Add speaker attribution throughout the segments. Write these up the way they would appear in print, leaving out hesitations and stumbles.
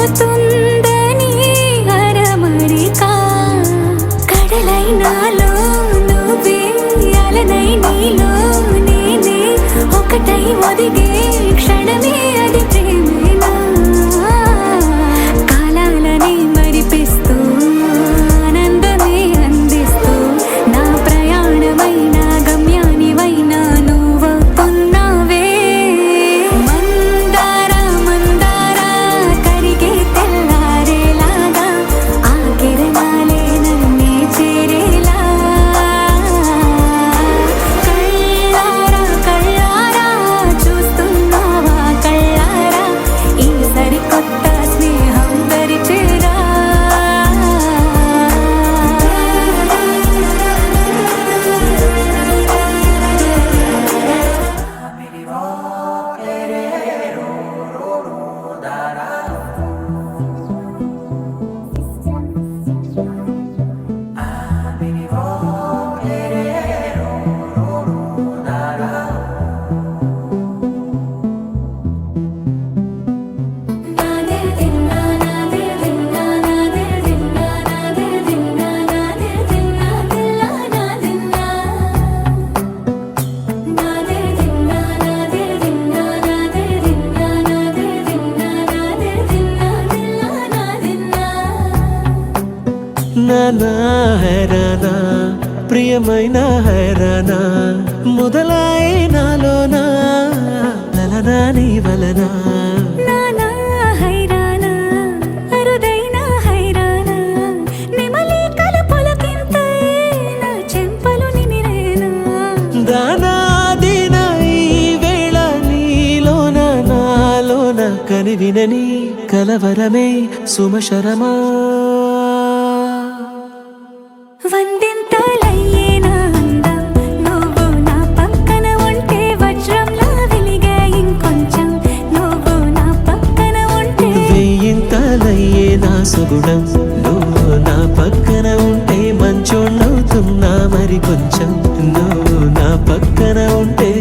Speaker 1: అవుతుందని అరమరికా కడలై నాలో నువ్వే అలనై నీలో నేనే ఒకటై ఒదిగే క్షణమే అది ప్రేమేనా కాలాలని మరిపిస్తూ ఆనందమే అందిస్తూ నా ప్రయాణమైన గమ్యానివైనా నువ్వవుతున్నావే మందార మందార కరిగే తెల్లారేలాగా ఆ కిరణాలే నన్నే చేరేలా కళ్ళారా కళ్ళారా చూస్తున్నావా కళ్ళారా ఈ సరికొత్త స్నేహం దరిచేరా
Speaker 2: నానా హైరానా ప్రియమైన హైరానా మొదలాయే నాలోనా లలనా నీ వలనా
Speaker 1: నానా హైరానా అరుదైన హైరానా నెమలి కలుపులకింతై నా చెంపలు నిమిరేనా
Speaker 2: దానాదిన ఈ వేళ నీలోన నాలోన కనివినని కలవరమే సుమశరమా
Speaker 1: వందింతలయ్యే నా అందం నువ్వు నా పక్కన ఉంటే వజ్రంలా వెలిగే ఇంకొంచెం నువ్వు నా పక్కన ఉంటే
Speaker 2: వెయ్యింతలయ్యే నా సుగుణం నువ్వు నా పక్కన ఉంటే మంచోళ్ళవుతున్నా మరి కొంచెం నువ్వు నా పక్కన ఉంటే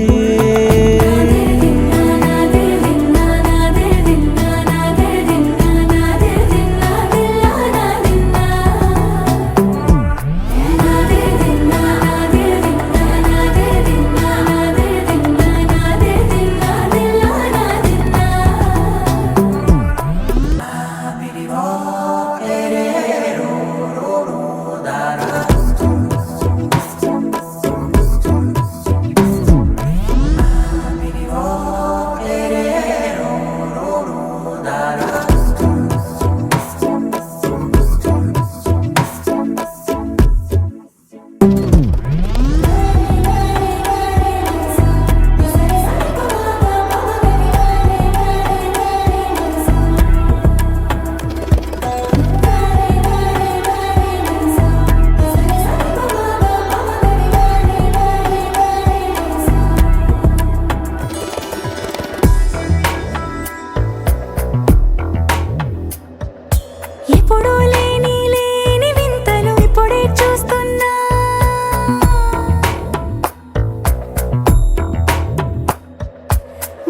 Speaker 1: ఎప్పుడూ లేని లేని వింతలు ఇప్పుడే చూస్తున్నా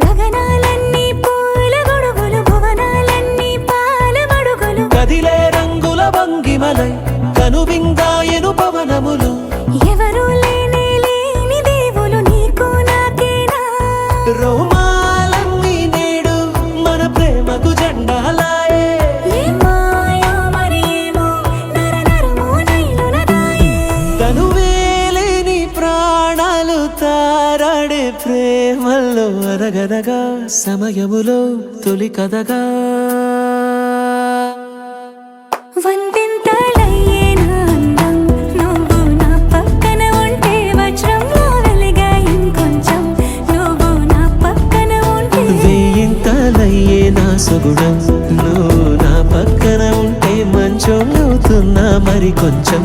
Speaker 1: గగనాలన్నీ పూల గొడుగులు భువనాలన్నీ పాల మడుగులు
Speaker 2: కదిలే రంగుల భంగిమలై కనువిందాయను పవనములు
Speaker 1: ఎవరూ లేని లేని దేవులు నీకు నాకేనా
Speaker 2: రోమాలన్నీ నేడు మన ప్రేమకు జెండాలాయే
Speaker 1: ఏ మాయో మరి ఏమో నరనరమో నైలునదాయే
Speaker 2: తనువేలేని ప్రాణాలు తారాడే ప్రేమల్లో అరగనగా సమయములో తొలి కథగా
Speaker 1: వందింతలయ్యే నా అందం నువ్వు నా పక్కన ఉంటే వజ్రంలా వెలిగే ఇంకొంచెం నువ్వు నా పక్కన ఉంటే
Speaker 2: వెయ్యింతలయ్యే నా సుగుణం నువ్వు నా పక్కన ఉంటే మంచోళ్ళవుతున్నా మరి కొంచెం